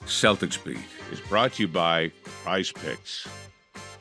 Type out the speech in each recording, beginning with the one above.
Celtics Beat is brought to you by PrizePicks.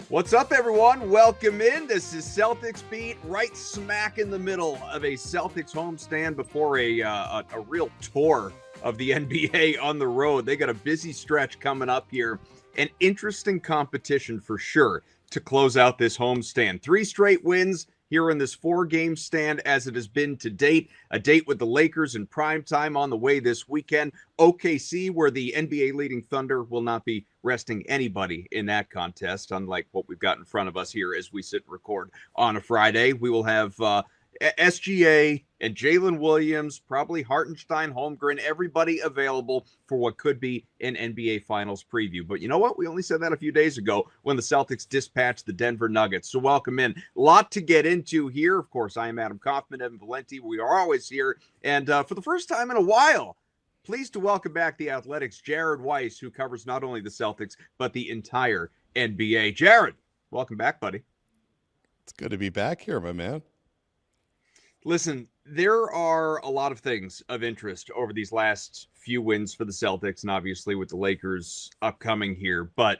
What's up, everyone? Welcome in. This is Celtics Beat, right smack in the middle of a Celtics homestand before a real tour of the NBA on the road. They got a busy stretch coming up here. An interesting competition for sure to close out this homestand. 3 straight wins here in this 4-game stand as it has been to date. A date with the Lakers in prime time on the way this weekend. OKC, where the NBA leading Thunder will not be resting anybody in that contest, unlike what we've got in front of us here as we sit and record on a Friday. We will have SGA and Jaylen Williams, probably Hartenstein, Holmgren, everybody available for what could be an NBA Finals preview. But you know what? We only said that a few days ago when the Celtics dispatched the Denver Nuggets. So welcome in. A lot to get into here. Of course, I am Adam Kaufman, Evan Valenti. We are always here. And for the first time in a while, pleased to welcome back the Athletics' Jared Weiss, who covers not only the Celtics, but the entire NBA. Jared, welcome back, buddy. It's good to be back here, my man. Listen, there are a lot of things of interest over these last few wins for the Celtics, and obviously with the Lakers upcoming here. But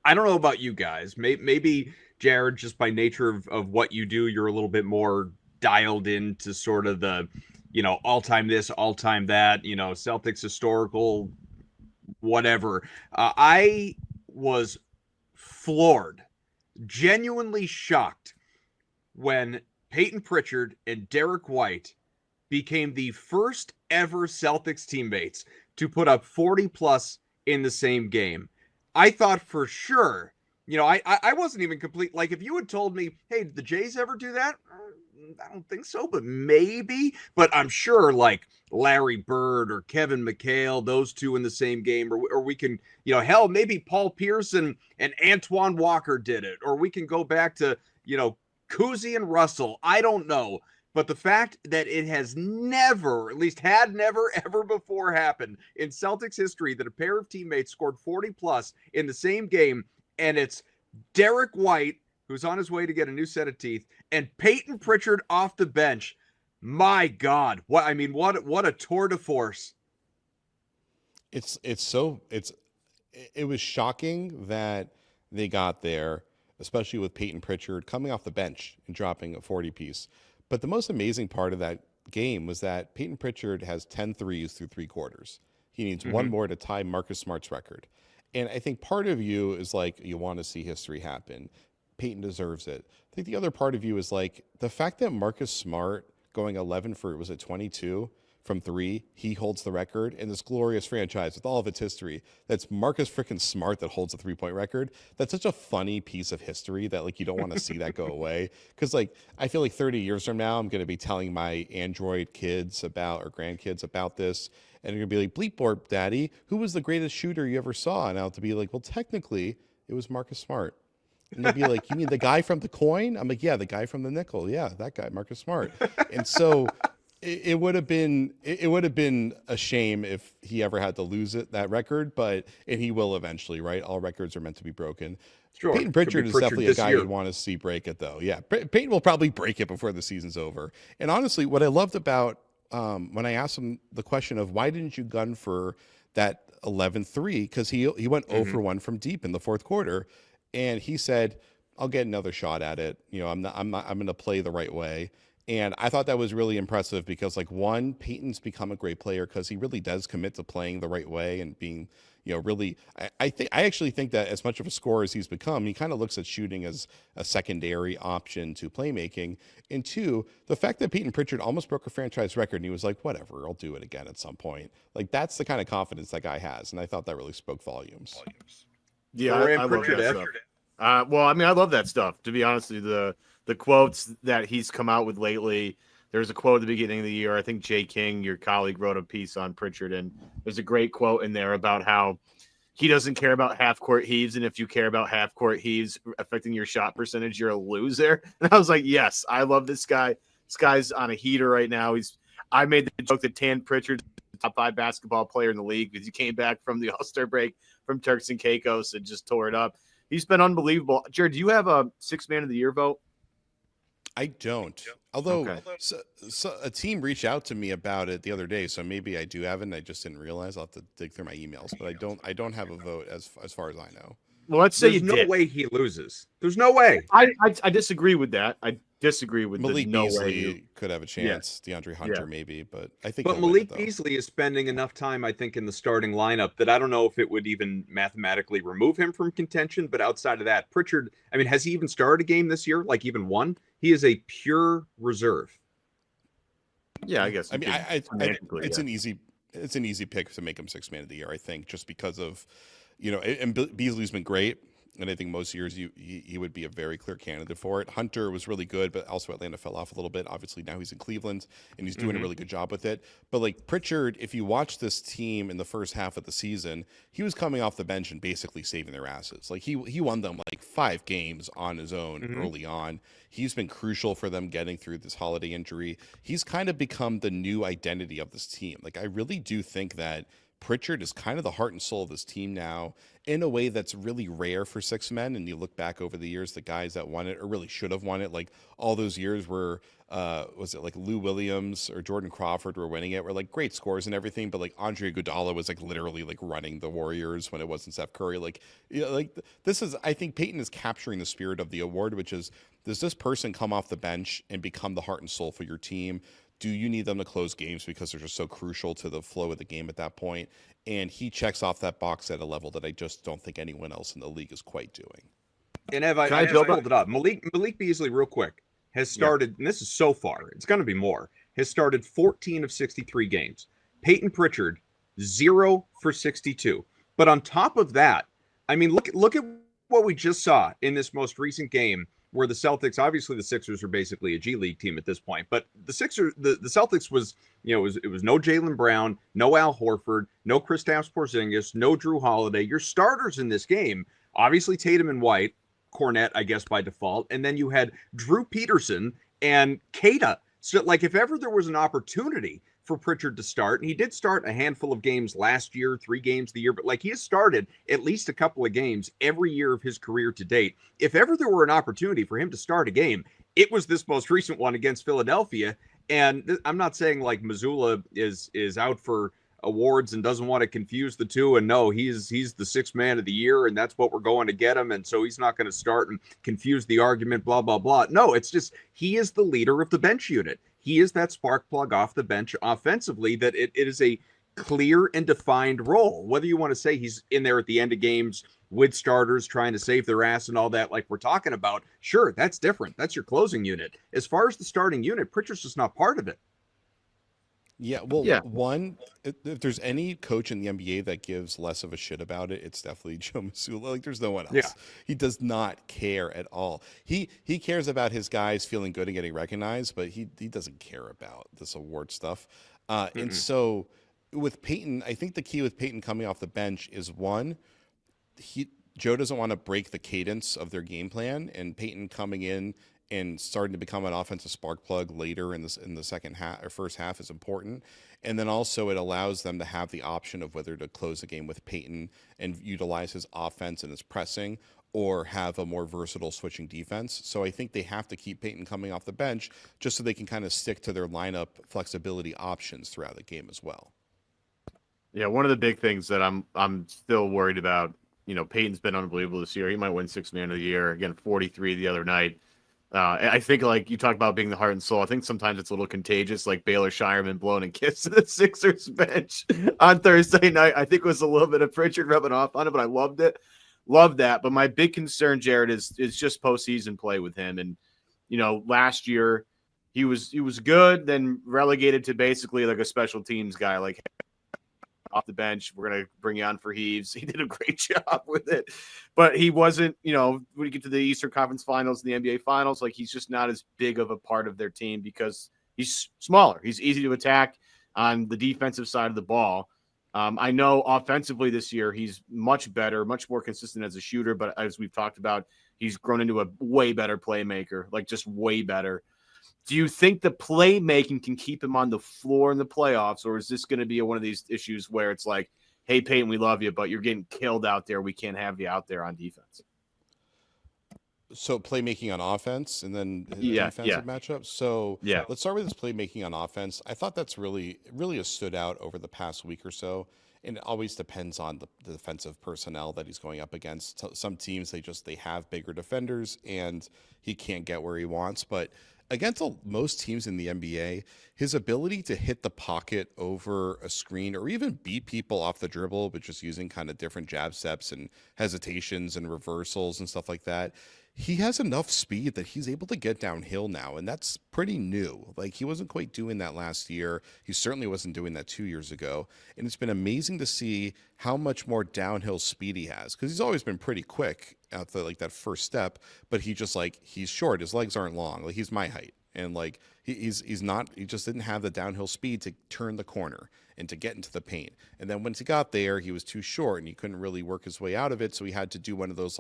I don't know about you guys. Maybe, Jared, just by nature of what you do, you're a little bit more dialed into sort of the, all-time this, all-time that, Celtics historical, whatever. I was floored, genuinely shocked when Payton Pritchard and Derrick White became the first ever Celtics teammates to put up 40+ in the same game. I thought for sure, I wasn't even complete. Like, if you had told me, hey, did the Jays ever do that? I don't think so, but maybe. But I'm sure, like, Larry Bird or Kevin McHale, those two in the same game, or we can, hell, maybe Paul Pierce and Antoine Walker did it, or we can go back to, Cousy and Russell. I don't know. But the fact that it has never, at least had never, ever before happened in Celtics history that a pair of teammates scored 40+ in the same game, and it's Derrick White, who's on his way to get a new set of teeth, and Payton Pritchard off the bench. My God. What a tour de force. It was shocking that they got there, especially with Payton Pritchard coming off the bench and dropping a 40-piece. But the most amazing part of that game was that Payton Pritchard has 10 threes through 3 quarters. He needs one more to tie Marcus Smart's record. And I think part of you is like, you want to see history happen. Payton deserves it. I think the other part of you is like, the fact that Marcus Smart going 11 for, was it 22? From 3, he holds the record in this glorious franchise with all of its history. That's Marcus freaking Smart that holds the 3-point record. That's such a funny piece of history that, like, you don't want to see that go away. Because, like, I feel like 30 years from now, I'm going to be telling my Android kids about, or grandkids about this, and they're going to be like, bleep borp, daddy, who was the greatest shooter you ever saw? And I'll have to be like, well, technically, it was Marcus Smart. And they'd be like, you mean the guy from the coin? I'm like, yeah, the guy from the nickel. Yeah, that guy, Marcus Smart. And so it would have been a shame if he ever had to lose that record, and he will eventually, right? All records are meant to be broken. Sure. Payton Pritchard is definitely a guy you'd want to see break it, though. Yeah, Payton will probably break it before the season's over. And honestly, what I loved about when I asked him the question of why didn't you gun for that 11-3, because he went 0 for 1 from deep in the fourth quarter, and he said, I'll get another shot at it. I'm going to play the right way. And I thought that was really impressive because, like, one, Peyton's become a great player because he really does commit to playing the right way and being, really. I actually think that as much of a scorer as he's become, he kind of looks at shooting as a secondary option to playmaking. And 2, the fact that Payton Pritchard almost broke a franchise record and he was like, whatever, I'll do it again at some point. Like, that's the kind of confidence that guy has. And I thought that really spoke volumes. Yeah, I love that stuff. Well, I mean, I love that stuff. To be honest with you, the quotes that he's come out with lately. There's a quote at the beginning of the year. I think Jay King, your colleague, wrote a piece on Pritchard, and there's a great quote in there about how he doesn't care about half-court heaves, and if you care about half-court heaves affecting your shot percentage, you're a loser. And I was like, yes, I love this guy. This guy's on a heater right now. I made the joke that Tan Pritchard's the top 5 basketball player in the league because he came back from the All-Star break from Turks and Caicos and just tore it up. He's been unbelievable. Jared, do you have a 6 man of the year vote? I don't. Although Okay. so a team reached out to me about it the other day, so maybe I do have it and I just didn't realize. I'll have to dig through my emails, but I don't have a vote as far as I know. Well, let's say There's you no did. way he loses. There's no way. I disagree with that. I disagree with Malik the no Beasley way you. could have a chance. DeAndre Hunter maybe, but I think. But he'll win Malik it, though. Beasley is spending enough time, I think, in the starting lineup that I don't know if it would even mathematically remove him from contention. But outside of that, Pritchard, I mean, has he even started a game this year? Like even one? He is a pure reserve. Yeah, I guess. I mean, it's an easy pick to make him sixth man of the year. I think just because of, and Beasley's been great. And I think most years he would be a very clear candidate for it. Hunter was really good, but also Atlanta fell off a little bit. Obviously, now he's in Cleveland, and he's doing a really good job with it. But, like, Pritchard, if you watch this team in the first half of the season, he was coming off the bench and basically saving their asses. Like, he won them, like, 5 games on his own early on. He's been crucial for them getting through this holiday injury. He's kind of become the new identity of this team. Like, I really do think that Pritchard is kind of the heart and soul of this team now in a way that's really rare for 6 men. And you look back over the years, the guys that won it or really should have won it, like all those years where, was it like Lou Williams or Jordan Crawford were winning it, were like great scores and everything. But like Andre Iguodala was like literally like running the Warriors when it wasn't Steph Curry. Like, this is, I think Payton is capturing the spirit of the award, which is, does this person come off the bench and become the heart and soul for your team? Do you need them to close games because they're just so crucial to the flow of the game at that point? And he checks off that box at a level that I just don't think anyone else in the league is quite doing. And I just pulled it up. Malik Beasley, real quick, has started, and this is so far, it's going to be more, has started 14 of 63 games. Payton Pritchard, 0 for 62. But on top of that, I mean, look at what we just saw in this most recent game, where the Celtics, obviously the Sixers are basically a G League team at this point, but the Celtics was, it was no Jaylen Brown, no Al Horford, no Kristaps Porzingis, no Jrue Holiday. Your starters in this game, obviously Tatum and White, Cornette, I guess by default, and then you had Drew Peterson and Keita. So, like, if ever there was an opportunity for Pritchard to start, and he did start a handful of games last year, 3 games the year, but like he has started at least a couple of games every year of his career to date. If ever there were an opportunity for him to start a game, it was this most recent one against Philadelphia. And I'm not saying like Missoula is out for awards and doesn't want to confuse the two, and no, he's the 6th man of the year, and that's what we're going to get him, and so he's not going to start and confuse the argument, blah blah blah. No, it's just he is the leader of the bench unit. He is that spark plug off the bench offensively, that it is a clear and defined role. Whether you want to say he's in there at the end of games with starters trying to save their ass and all that, like we're talking about, sure, that's different. That's your closing unit. As far as the starting unit, Pritchard's just not part of it. Yeah, well, one, if there's any coach in the NBA that gives less of a shit about it, it's definitely Joe Mazzulla. Like, there's no one else. Yeah. He does not care at all. He cares about his guys feeling good and getting recognized, but he doesn't care about this award stuff. And so with Payton, I think the key with Payton coming off the bench is, one, Joe doesn't want to break the cadence of their game plan, and Payton coming in and starting to become an offensive spark plug later in the second half or first half is important. And then also it allows them to have the option of whether to close the game with Payton and utilize his offense and his pressing, or have a more versatile switching defense. So I think they have to keep Payton coming off the bench just so they can kind of stick to their lineup flexibility options throughout the game as well. Yeah, one of the big things that I'm still worried about, Payton's been unbelievable this year. He might win 6th man of the year. Again, 43 the other night. I think, like you talk about being the heart and soul, I think sometimes it's a little contagious, like Baylor Shireman blowing a kiss to the Sixers bench on Thursday night. I think it was a little bit of Pritchard rubbing off on it, but I loved it. Love that. But my big concern, Jared, is just postseason play with him. And, last year he was good, then relegated to basically like a special teams guy, like off the bench. We're going to bring you on for heaves. He did a great job with it, but he wasn't, when you get to the Eastern Conference Finals, the NBA Finals, like he's just not as big of a part of their team because he's smaller. He's easy to attack on the defensive side of the ball. I know offensively this year, he's much better, much more consistent as a shooter, but as we've talked about, he's grown into a way better playmaker, like just way better. Do you think the playmaking can keep him on the floor in the playoffs, or is this going to be one of these issues where it's like, hey, Payton, we love you, but you're getting killed out there. We can't have you out there on defense? So playmaking on offense and then defensive matchups. So let's start with this playmaking on offense. I thought that's really has stood out over the past week or so. And it always depends on the defensive personnel that he's going up against. Some teams, they have bigger defenders and he can't get where he wants. But against most teams in the NBA, his ability to hit the pocket over a screen or even beat people off the dribble, but just using kind of different jab steps and hesitations and reversals and stuff like that, he has enough speed that he's able to get downhill now, and that's pretty new. Like, he wasn't quite doing that last year. He certainly wasn't doing that 2 years ago, and it's been amazing to see how much more downhill speed he has, because he's always been pretty quick at that first step, but he's short. His legs aren't long. Like, he's my height, and he's not. He just didn't have the downhill speed to turn the corner and to get into the paint. And then once he got there, he was too short, and he couldn't really work his way out of it. So he had to do one of those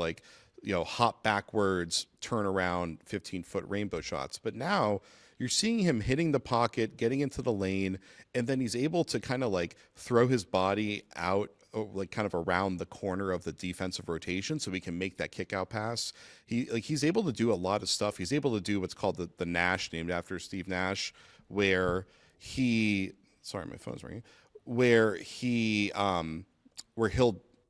hop backwards, turn around, 15-foot rainbow shots. But now you're seeing him hitting the pocket, getting into the lane, and then he's able to kind of throw his body out, kind of around the corner of the defensive rotation so he can make that kick out pass. He's able to do a lot of stuff. He's able to do what's called the Nash, named after Steve Nash, where sorry, my phone's ringing, where he'll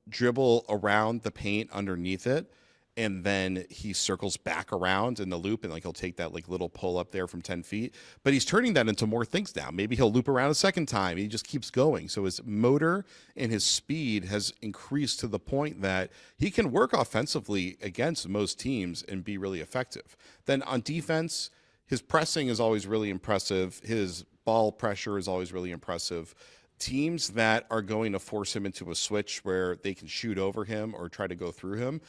dribble around the paint underneath it, and then he circles back around in the loop, and he'll take that little pull up there from 10 feet. But he's turning that into more things now. Maybe he'll loop around a second time. He just keeps going. So his motor and his speed has increased to the point that he can work offensively against most teams and be really effective. Then on defense, his pressing is always really impressive. His ball pressure is always really impressive. Teams that are going to force him into a switch where they can shoot over him or try to go through him,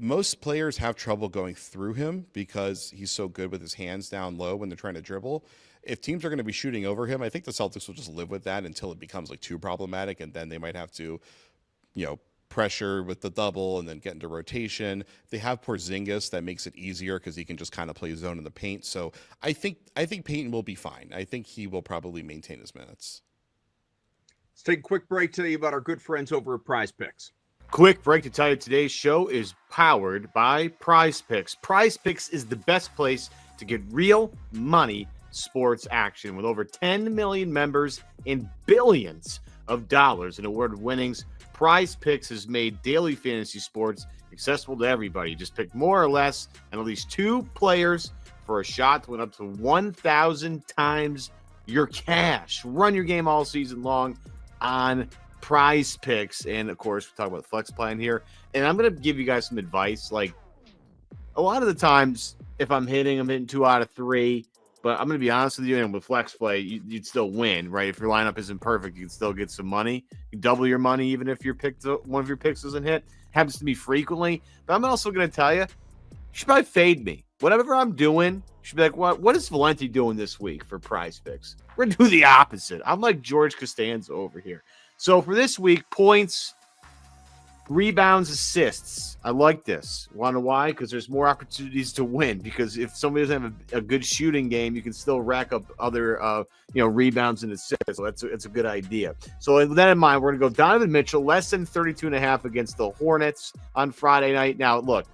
most players have trouble going through him because he's so good with his hands down low when they're trying to dribble. If teams are going to be shooting over him, I think the Celtics will just live with that until it becomes too problematic, and then they might have to, pressure with the double and then get into rotation. They have Porzingis that makes it easier because he can just kind of play zone in the paint. So I think Payton will be fine. I think he will probably maintain his minutes. Let's take a quick break to tell you about our good friends over at PrizePicks. Quick break to tell you today's show is powered by PrizePicks. PrizePicks is the best place to get real money sports action. With over 10 million members and billions of dollars in award winnings, PrizePicks has made daily fantasy sports accessible to everybody. Just pick more or less and at least 2 players for a shot to win up to 1,000 times your cash. Run your game all season long on PrizePicks. And of course, we talk about the flex plan here. And I'm going to give you guys some advice. A lot of the times, if I'm hitting 2 out of 3. But I'm going to be honest with you, and with flex play, you'd still win, right? If your lineup isn't perfect, you can still get some money. You double your money even if one of your picks doesn't hit. Happens to me frequently. But I'm also going to tell you, you should probably fade me. Whatever I'm doing, you should be like, what is Valenti doing this week for PrizePicks? We're going to do the opposite. I'm like George Costanza over here. So for this week, points, rebounds, assists. I like this. Want to know why? Because there's more opportunities to win. Because if somebody doesn't have a good shooting game, you can still rack up other, rebounds and assists. So that's a good idea. So with that in mind, we're going to go Donovan Mitchell, less than 32.5 against the Hornets on Friday night. Now, look,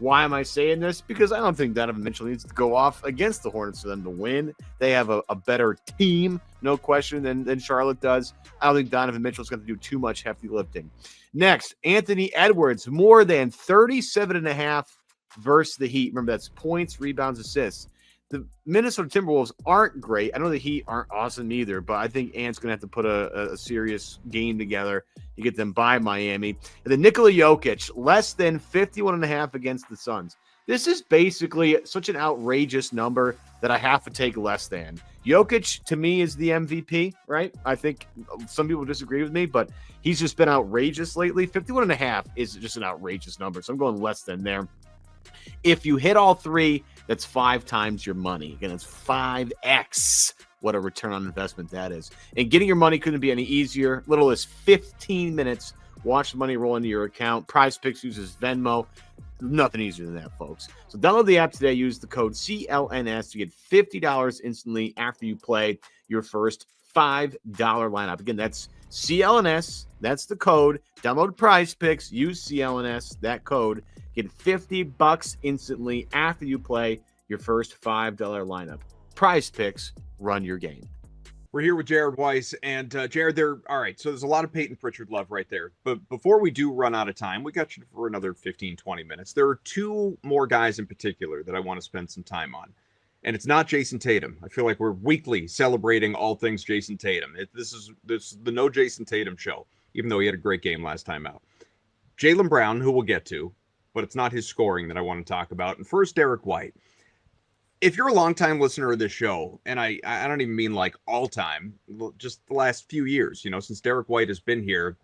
why am I saying this? Because I don't think Donovan Mitchell needs to go off against the Hornets for them to win. They have a better team, no question, than Charlotte does. I don't think Donovan Mitchell's going to do too much hefty lifting. Next, Anthony Edwards, more than 37.5 versus the Heat. Remember, that's points, rebounds, assists. The Minnesota Timberwolves aren't great. I know the Heat aren't awesome either, but I think Ant's going to have to put a serious game together to get them by Miami. And then Nikola Jokic, less than 51.5 against the Suns. This is basically such an outrageous number that I have to take less than. Jokic, to me, is the MVP, right? I think some people disagree with me, but he's just been outrageous lately. 51.5 is just an outrageous number, so I'm going less than there. If you hit all 3, that's 5 times your money. Again, it's 5x what a return on investment that is. And getting your money couldn't be any easier. Little as 15 minutes. Watch the money roll into your account. PrizePicks uses Venmo. Nothing easier than that, folks. So download the app today. Use the code CLNS to get $50 instantly after you play your first $5 lineup. Again, that's CLNS, that's the code. Download PrizePicks, use CLNS, that code. Get $50 instantly after you play your first $5 lineup. PrizePicks, run your game. We're here with Jared Weiss, and Jared, all right, so there's a lot of Payton Pritchard love right there. But before we do run out of time, we got you for another 15, 20 minutes. There are two more guys in particular that I want to spend some time on. And it's not Jason Tatum. I feel like we're weekly celebrating all things Jason Tatum. This is the No Jason Tatum show, even though he had a great game last time out. Jaylen Brown, who we'll get to, but it's not his scoring that I want to talk about. And first, Derrick White. If you're a longtime listener of this show, and I don't even mean like all time, just the last few years, since Derrick White has been here,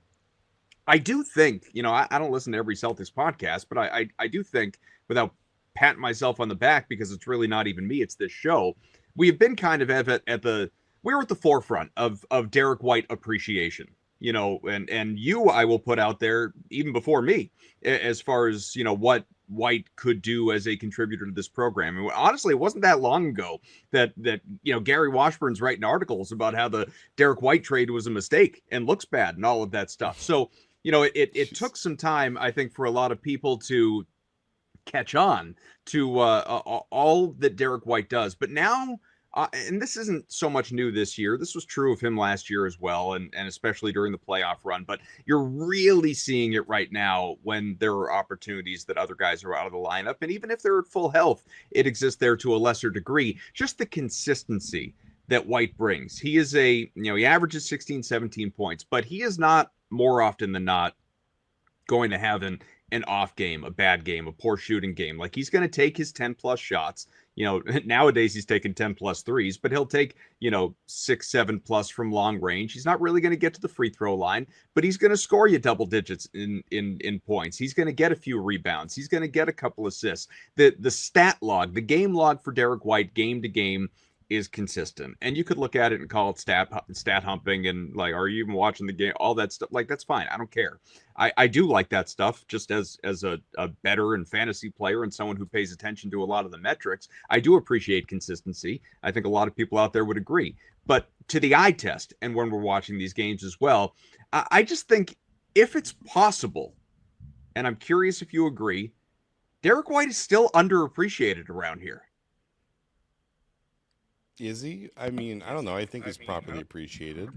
I do think, I don't listen to every Celtics podcast, but I do think, without patting myself on the back, because it's really not even me, it's this show, we have been kind of we're at the forefront of Derrick White appreciation, and I will put out there even before me, as far as, what White could do as a contributor to this program. And honestly, it wasn't that long ago that Gary Washburn's writing articles about how the Derrick White trade was a mistake and looks bad and all of that stuff. So, it took some time, I think, for a lot of people to catch on to all that Derrick White does. But now, and this isn't so much new this year, this was true of him last year as well, and especially during the playoff run, but you're really seeing it right now when there are opportunities that other guys are out of the lineup, and even if they're at full health, it exists there to a lesser degree. Just the consistency that White brings. He is he averages 16, 17 points, but he is not, more often than not, going to have an off game, a bad game, a poor shooting game. Like, he's going to take his 10 plus shots. Nowadays he's taking 10 plus threes, but he'll take, 6, 7 plus from long range. He's not really going to get to the free throw line, but he's going to score you double digits in points. He's going to get a few rebounds. He's going to get a couple assists. The stat log, the game log for Derrick White game to game is consistent. And you could look at it and call it stat humping and like, are you even watching the game? All that stuff. Like, that's fine. I don't care. I do like that stuff just as a better and fantasy player and someone who pays attention to a lot of the metrics. I do appreciate consistency. I think a lot of people out there would agree. But to the eye test, and when we're watching these games as well, I just think if it's possible, and I'm curious if you agree, Derrick White is still underappreciated around here. Is he? I mean, I don't know. I think he's properly appreciated.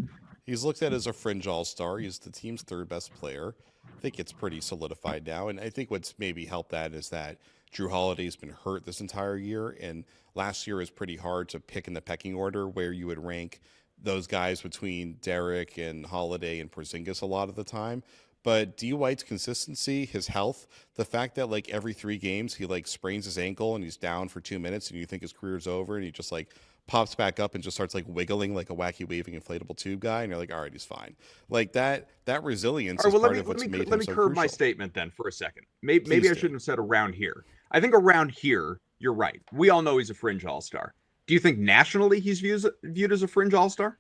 He's looked at as a fringe all-star. He's the team's third best player. I think it's pretty solidified now. And I think what's maybe helped that is that Jrue Holiday's been hurt this entire year. And last year was pretty hard to pick in the pecking order where you would rank those guys between Derrick and Holiday and Porzingis a lot of the time. But D. White's consistency, his health, the fact that like every 3 games he like sprains his ankle and he's down for 2 minutes and you think his career's over and he just like pops back up and just starts like wiggling like a wacky waving inflatable tube guy, and you're like, all right, he's fine. Like that resilience is part of what's made him so crucial. Let me curb my statement then for a second. Maybe I shouldn't have said around here. I think around here, you're right. We all know he's a fringe all-star. Do you think nationally he's viewed as a fringe all-star?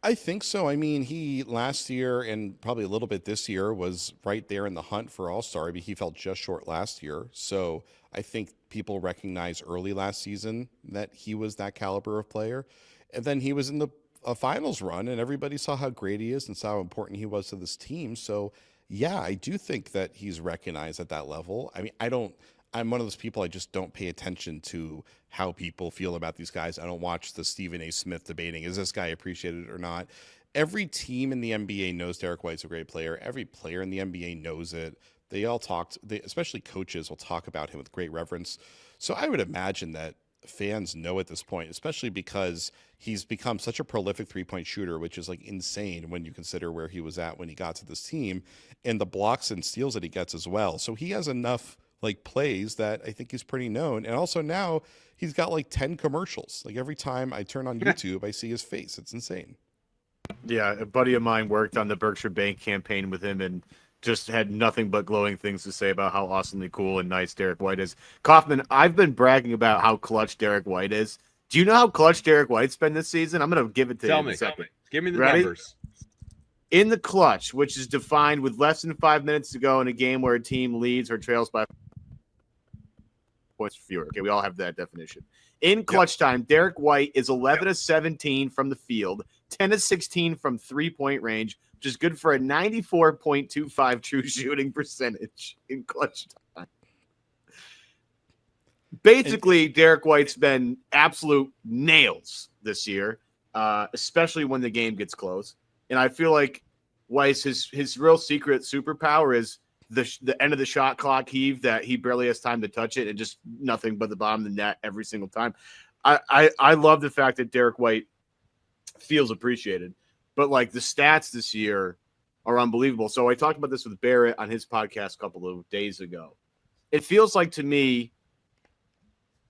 I think so. I mean, he last year and probably a little bit this year was right there in the hunt for all-star. I mean, he fell just short last year. So I think people recognized early last season that he was that caliber of player. And then he was in the finals run and everybody saw how great he is and saw how important he was to this team. So yeah, I do think that he's recognized at that level. I mean, I'm one of those people, I just don't pay attention to how people feel about these guys. I don't watch the Stephen A. Smith debating, is this guy appreciated or not? Every team in the NBA knows Derrick White's a great player. Every player in the NBA knows it. They all especially coaches will talk about him with great reverence. So I would imagine that fans know at this point, especially because he's become such a prolific three-point shooter, which is like insane when you consider where he was at when he got to this team and the blocks and steals that he gets as well. So he has enough like plays that I think he's pretty known. And also now he's got like 10 commercials. Like every time I turn on YouTube, I see his face. It's insane. Yeah. A buddy of mine worked on the Berkshire Bank campaign with him and just had nothing but glowing things to say about how awesomely cool and nice Derrick White is. Kaufman, I've been bragging about how clutch Derrick White is. Do you know how clutch Derrick White's been this season? I'm going to give it to you in a second. Give me the numbers. In the clutch, which is defined with less than 5 minutes to go in a game where a team leads or trails by points or fewer. Okay, we all have that definition. In clutch time, Derrick White is 11 of 17 from the field, 10 of 16 from 3-point range, which is good for a 94.25 true shooting percentage in clutch time. Basically, Derrick White's been absolute nails this year, especially when the game gets close. And I feel like Weiss, his real secret superpower is the end of the shot clock heave that he barely has time to touch it and just nothing but the bottom of the net every single time. I love the fact that Derrick White feels appreciated, but like the stats this year are unbelievable. So I talked about this with Barrett on his podcast a couple of days ago. It feels like to me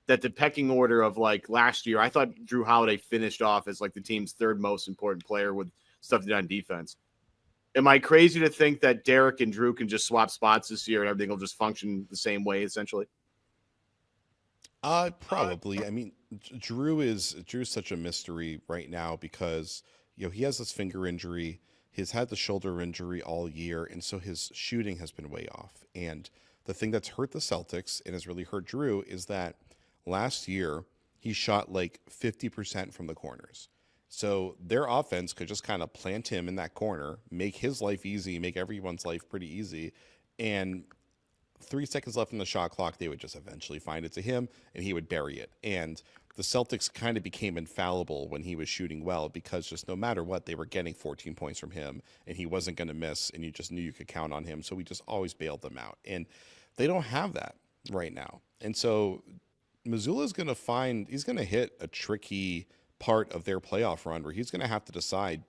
that the pecking order of like last year, I thought Jrue Holiday finished off as like the team's third most important player with stuff to do on defense. Am I crazy to think that Derrick and Jrue can just swap spots this year and everything will just function the same way essentially? Probably. I mean, Jrue's such a mystery right now because, you know, he has this finger injury. He's had the shoulder injury all year, and so his shooting has been way off. And the thing that's hurt the Celtics and has really hurt Jrue is that last year he shot like 50% from the corners. So their offense could just kind of plant him in that corner, make his life easy, make everyone's life pretty easy. And 3 seconds left in the shot clock, they would just eventually find it to him and he would bury it. And the Celtics kind of became infallible when he was shooting well because just no matter what, they were getting 14 points from him and he wasn't going to miss and you just knew you could count on him. So we just always bailed them out. And they don't have that right now. And so Missoula's going to he's going to hit a tricky part of their playoff run where he's going to have to decide,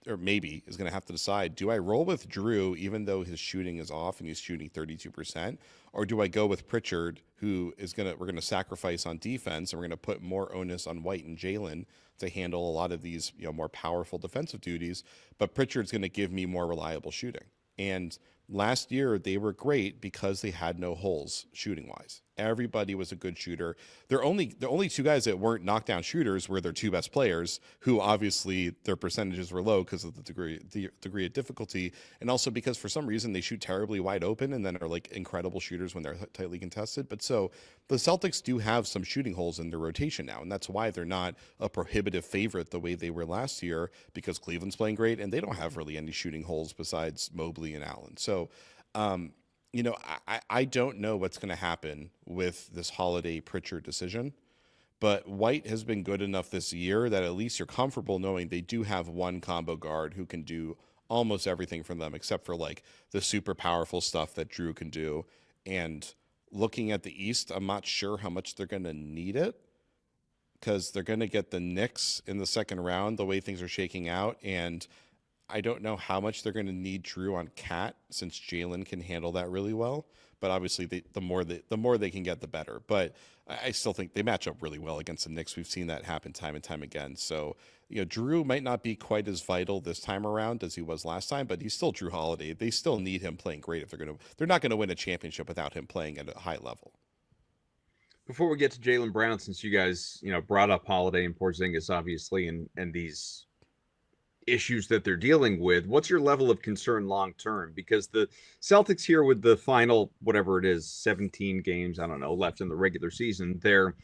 or maybe is going to have to decide, do I roll with Jrue even though his shooting is off and he's shooting 32%, or do I go with Pritchard who is we're going to sacrifice on defense and we're going to put more onus on White and Jaylen to handle a lot of these, you know, more powerful defensive duties, but Pritchard's going to give me more reliable shooting. And last year they were great because they had no holes shooting wise. Everybody was a good shooter. The only two guys that weren't knockdown shooters were their two best players, who obviously their percentages were low because of the degree of difficulty, and also because for some reason they shoot terribly wide open and then are like incredible shooters when they're tightly contested. But so the Celtics do have some shooting holes in their rotation now, and that's why they're not a prohibitive favorite the way they were last year, because Cleveland's playing great and they don't have really any shooting holes besides Mobley and Allen. So you know, I don't know what's going to happen with this Holiday Pritchard decision, but White has been good enough this year that at least you're comfortable knowing they do have one combo guard who can do almost everything from them except for like the super powerful stuff that Jrue can do. And looking at the East, I'm not sure how much they're going to need it because they're going to get the Knicks in the second round the way things are shaking out, and I don't know how much they're going to need Jrue on Cat since Jaylen can handle that really well. But obviously, the more they can get, the better. But I still think they match up really well against the Knicks. We've seen that happen time and time again. So, you know, Jrue might not be quite as vital this time around as he was last time, but he's still Jrue Holiday. They still need him playing great if they're not going to win a championship without him playing at a high level. Before we get to Jaylen Brown, since you guys, you know, brought up Holiday and Porzingis, obviously, and these issues that they're dealing with, what's your level of concern long term? Because the Celtics here with the final, whatever it is, 17 games, I don't know, left in the regular season, their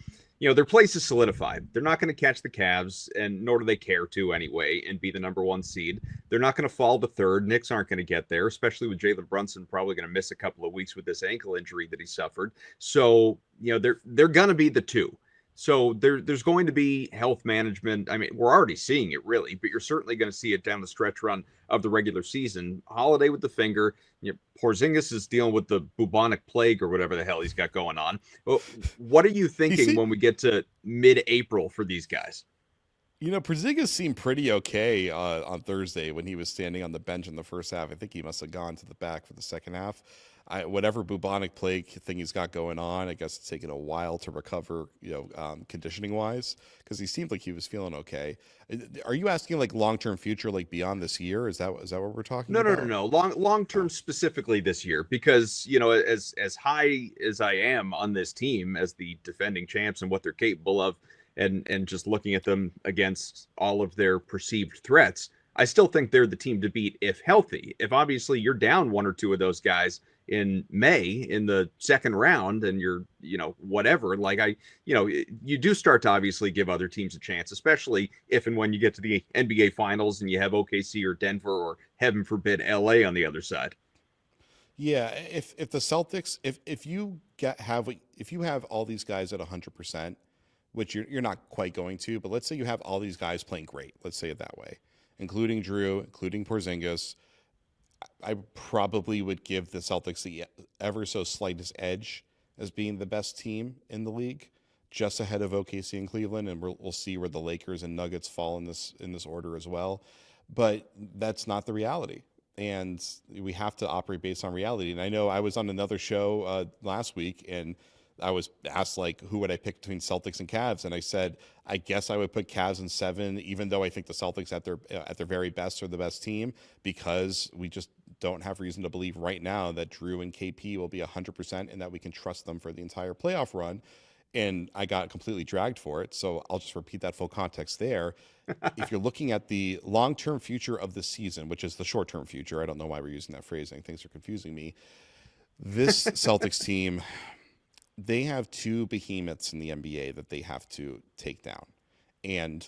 place is solidified. They're not going to catch the Cavs, and nor do they care to anyway, and be the number one seed. They're not going to fall to third. Knicks aren't going to get there, especially with Jalen Brunson probably going to miss a couple of weeks with this ankle injury that he suffered. So, you know, they're going to be the two. So there's going to be health management. I mean, we're already seeing it really, but you're certainly going to see it down the stretch run of the regular season. Holiday with the finger. You know, Porzingis is dealing with the bubonic plague or whatever the hell he's got going on. Well, what are you thinking when we get to mid-April for these guys? You know, Porzingis seemed pretty okay on Thursday when he was standing on the bench in the first half. I think he must have gone to the back for the second half. Whatever bubonic plague thing he's got going on, I guess it's taken a while to recover, you know, conditioning wise, because he seemed like he was feeling okay. Are you asking like long-term future, like beyond this year? Is that what we're talking about? No. Long-term specifically this year, because, you know, as high as I am on this team as the defending champs and what they're capable of, and just looking at them against all of their perceived threats, I still think they're the team to beat if healthy. If obviously you're down one or two of those guys in May in the second round and you're, whatever, you do start to obviously give other teams a chance, especially if and when you get to the NBA finals and you have OKC or Denver or heaven forbid LA on the other side. Yeah, if the Celtics, if you have all these guys at 100%, which you're not quite going to, but let's say you have all these guys playing great, let's say it that way, including Jrue, including Porzingis, I probably would give the Celtics the ever so slightest edge as being the best team in the league, just ahead of OKC and Cleveland, and we'll see where the Lakers and Nuggets fall in this order as well. But that's not the reality, and we have to operate based on reality. And I know I was on another show last week, and I was asked, who would I pick between Celtics and Cavs? And I said, I guess I would put Cavs in 7, even though I think the Celtics at their very best are the best team, because we just don't have reason to believe right now that Jrue and KP will be 100% and that we can trust them for the entire playoff run. And I got completely dragged for it. So I'll just repeat that full context there. If you're looking at the long-term future of the season, which is the short-term future, I don't know why we're using that phrasing. Things are confusing me. This Celtics team, they have 2 behemoths in the NBA that they have to take down. And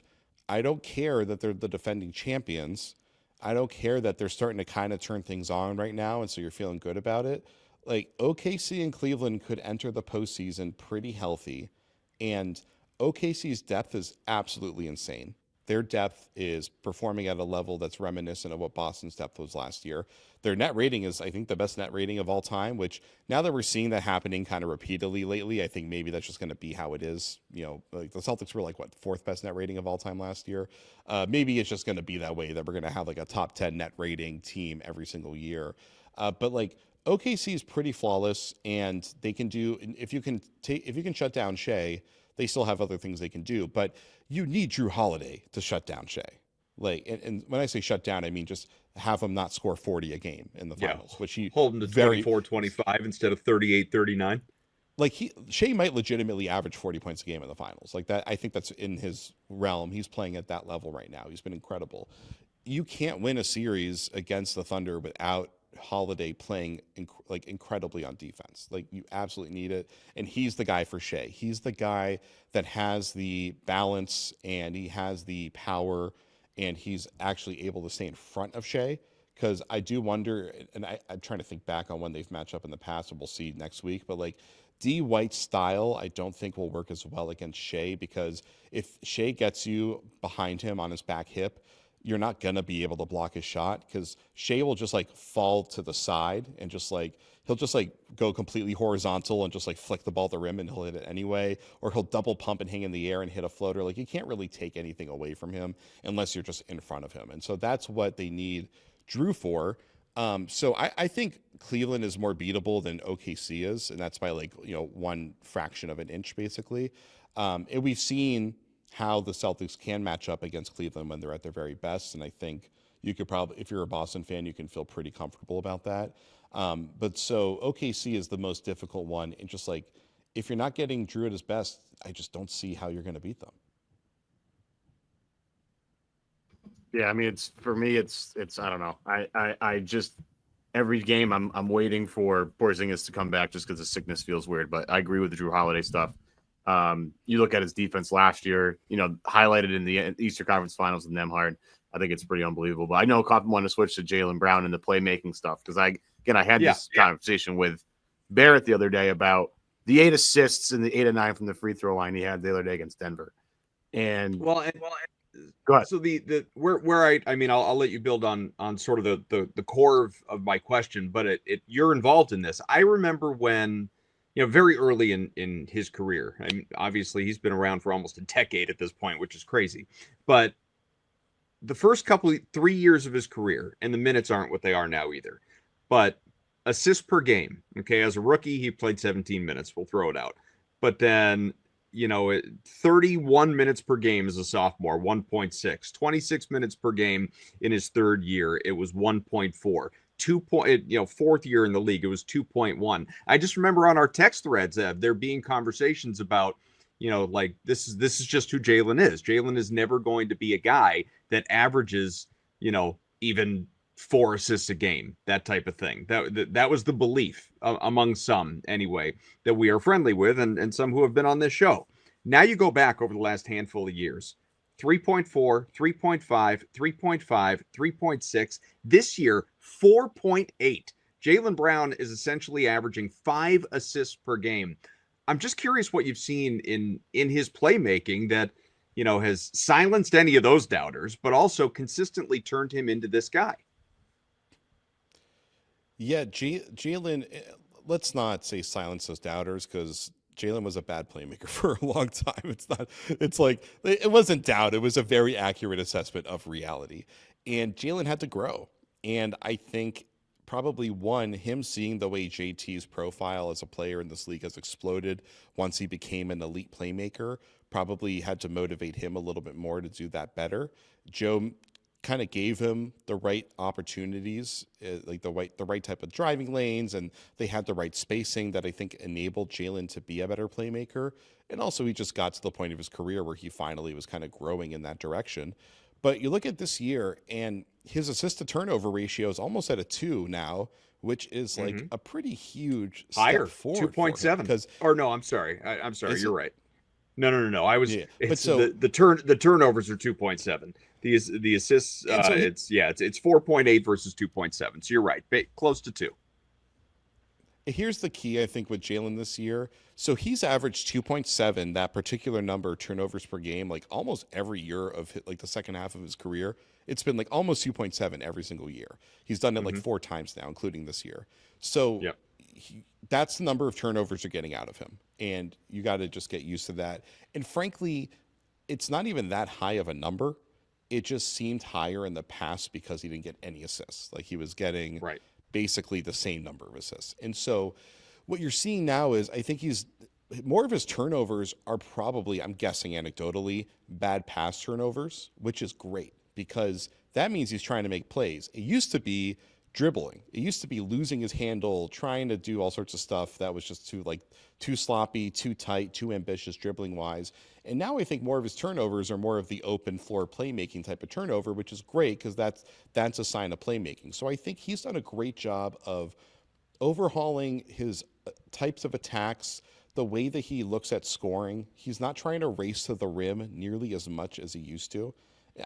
I don't care that they're the defending champions. I don't care that they're starting to kind of turn things on right now, and so you're feeling good about it. OKC and Cleveland could enter the postseason pretty healthy, and OKC's depth is absolutely insane. Their depth is performing at a level that's reminiscent of what Boston's depth was last year. Their net rating is, I think, the best net rating of all time, which now that we're seeing that happening kind of repeatedly lately, I think maybe that's just going to be how it is. The Celtics were 4th best net rating of all time last year. Maybe it's just going to be that way, that we're going to have a top 10 net rating team every single year. But OKC is pretty flawless, and they can do, if you can shut down Shea, they still have other things they can do, but you need Jrue Holiday to shut down Shea. And when I say shut down, I mean just have him not score 40 a game in the finals, which he hold him to 24-25 instead of 38-39. Shea might legitimately average 40 points a game in the finals. That, I think that's in his realm. He's playing at that level right now. He's been incredible. You can't win a series against the Thunder without Holiday playing incredibly on defense. You absolutely need it, and he's the guy for Shea. He's the guy that has the balance, and he has the power, and he's actually able to stay in front of Shea. Because I do wonder, and I'm trying to think back on when they've matched up in the past, and we'll see next week, but D. White's style I don't think will work as well against Shea, because if Shea gets you behind him on his back hip, you're not going to be able to block his shot, because Shea will just fall to the side and he'll just go completely horizontal and just flick the ball at the rim, and he'll hit it anyway, or he'll double pump and hang in the air and hit a floater. You can't really take anything away from him unless you're just in front of him. And so that's what they need Jrue for. So I think Cleveland is more beatable than OKC is, and that's by 1 fraction of an inch basically. And we've seen how the Celtics can match up against Cleveland when they're at their very best. And I think you could probably, if you're a Boston fan, you can feel pretty comfortable about that. But so OKC is the most difficult one. And just if you're not getting Jrue at his best, I just don't see how you're going to beat them. Yeah, I mean, for me, it's I don't know. I just, every game I'm waiting for Porzingis to come back just because the sickness feels weird. But I agree with the Jrue Holiday stuff. You look at his defense last year, highlighted in the Eastern Conference Finals with Nembhard. I think it's pretty unbelievable. But I know Carve wanted to switch to Jaylen Brown and the playmaking stuff, because I had this conversation with Barrett the other day about the 8 assists and the 8 of 9 from the free throw line he had the other day against Denver. And go ahead. So I'll let you build on sort of the core of my question, but you're involved in this. I remember when, very early in his career. I mean, obviously he's been around for almost a decade at this point, which is crazy. But the first 3 years of his career, and the minutes aren't what they are now either, but assists per game. Okay, as a rookie, he played 17 minutes. We'll throw it out. But then, 31 minutes per game as a sophomore, 1.6. 26 minutes per game in his third year, it was 1.4. 4th year in the league, it was 2.1. I just remember on our text threads there being conversations about, this is just who Jaylen is. Jaylen is never going to be a guy that averages even 4 assists a game, that type of thing. That was the belief among some, anyway, that we are friendly with, and some who have been on this show. Now you go back over the last handful of years. 3.4, 3.5, 3.5, 3.6. This year, 4.8. Jaylen Brown is essentially averaging 5 assists per game. I'm just curious what you've seen in his playmaking that, has silenced any of those doubters, but also consistently turned him into this guy. Yeah, Jaylen, let's not say silence those doubters, because Jaylen was a bad playmaker for a long time. It wasn't doubt. It was a very accurate assessment of reality. And Jaylen had to grow. And I think probably him seeing the way JT's profile as a player in this league has exploded once he became an elite playmaker probably had to motivate him a little bit more to do that better. Joe kind of gave him the right opportunities, like the right type of driving lanes, and they had the right spacing that I think enabled Jaylen to be a better playmaker. And also he just got to the point of his career where he finally was kind of growing in that direction. But you look at this year, and his assist to turnover ratio is almost at a 2 now, which is like a pretty huge higher, step forward. 2.7. Or no, I'm sorry. I'm sorry. You're right. No. I was. Yeah, but so the turnovers are 2.7. The assists. It's 4.8 versus 2.7. So you're right. Close to 2. Here's the key, I think, with Jaylen this year. So he's averaged 2.7, that particular number, turnovers per game, like almost every year of like the second half of his career. It's been like almost 2.7 every single year. He's done it like 4 times now, including this year. So that's the number of turnovers you're getting out of him. And you got to just get used to that. And frankly, it's not even that high of a number. It just seemed higher in the past because he didn't get any assists. Like he was getting basically the same number of assists. And so what you're seeing now is I think more of his turnovers are probably, I'm guessing anecdotally, bad pass turnovers, which is great because that means he's trying to make plays. It used to be dribbling. It used to be losing his handle, trying to do all sorts of stuff that was just too sloppy, too tight, too ambitious dribbling wise. And now I think more of his turnovers are more of the open floor playmaking type of turnover, which is great because that's a sign of playmaking. So I think he's done a great job of overhauling his types of attacks, the way that he looks at scoring. He's not trying to race to the rim nearly as much as he used to.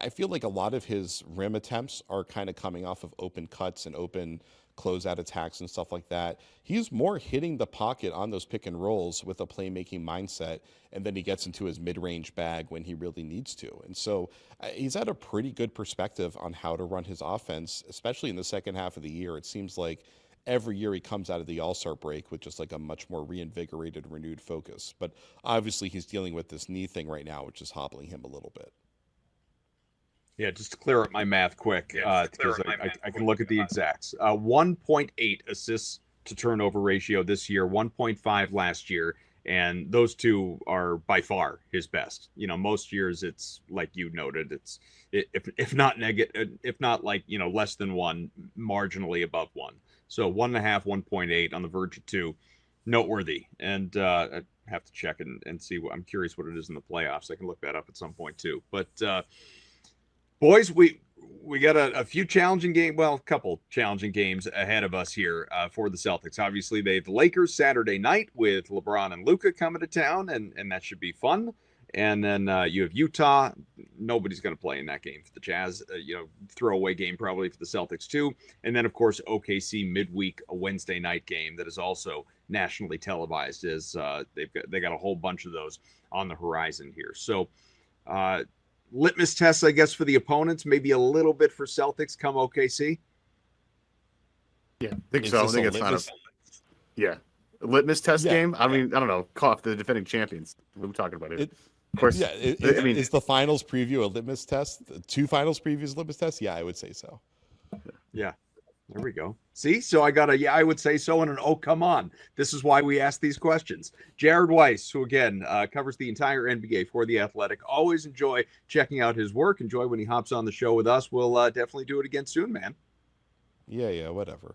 I feel like a lot of his rim attempts are kind of coming off of open cuts and open closeout attacks and stuff like that. He's more hitting the pocket on those pick and rolls with a playmaking mindset, and then he gets into his mid-range bag when he really needs to. And so he's had a pretty good perspective on how to run his offense, especially in the second half of the year. It seems like every year he comes out of the All-Star break with just like a much more reinvigorated, renewed focus. But obviously he's dealing with this knee thing right now, which is hobbling him a little bit. Yeah, just to clear up my math quick, because I can look at the exacts. 1.8 assists to turnover ratio this year, 1.5 last year, and those two are by far his best. Most years it's like you noted, it's if not negative, if not like less than 1, marginally above 1. So 1.5, 1.8 on the verge of 2, noteworthy. And I have to check and see what I'm curious what it is in the playoffs. I can look that up at some point too, but. Boys, we got a few challenging games, a couple challenging games ahead of us here for the Celtics. Obviously, they have the Lakers Saturday night with LeBron and Luka coming to town, and that should be fun. And then you have Utah. Nobody's going to play in that game for the Jazz. Throwaway game probably for the Celtics too. And then, of course, OKC midweek, a Wednesday night game that is also nationally televised. As they got a whole bunch of those on the horizon here. So. Litmus tests, I guess, for the opponents, maybe a little bit for Celtics come OKC. Yeah, I think so. I think it's not a litmus test game. I mean, I don't know. Call off the defending champions. What are we talking about here? Of course. Yeah, is the finals preview a litmus test? The 2 finals previews litmus test? Yeah, I would say so. Yeah. There we go. See, so I got I would say so, and an oh, come on. This is why we ask these questions. Jared Weiss, who again covers the entire NBA for The Athletic. Always enjoy checking out his work. Enjoy when he hops on the show with us. We'll definitely do it again soon, man. Yeah, whatever.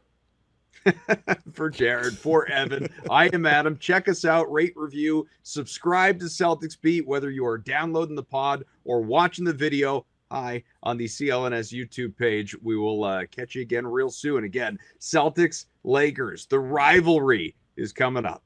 For Jared, for Evan, I am Adam. Check us out, rate, review, subscribe to Celtics Beat, whether you are downloading the pod or watching the video. hi on the CLNS YouTube page. We will catch you again real soon. Again, Celtics, Lakers, the rivalry is coming up.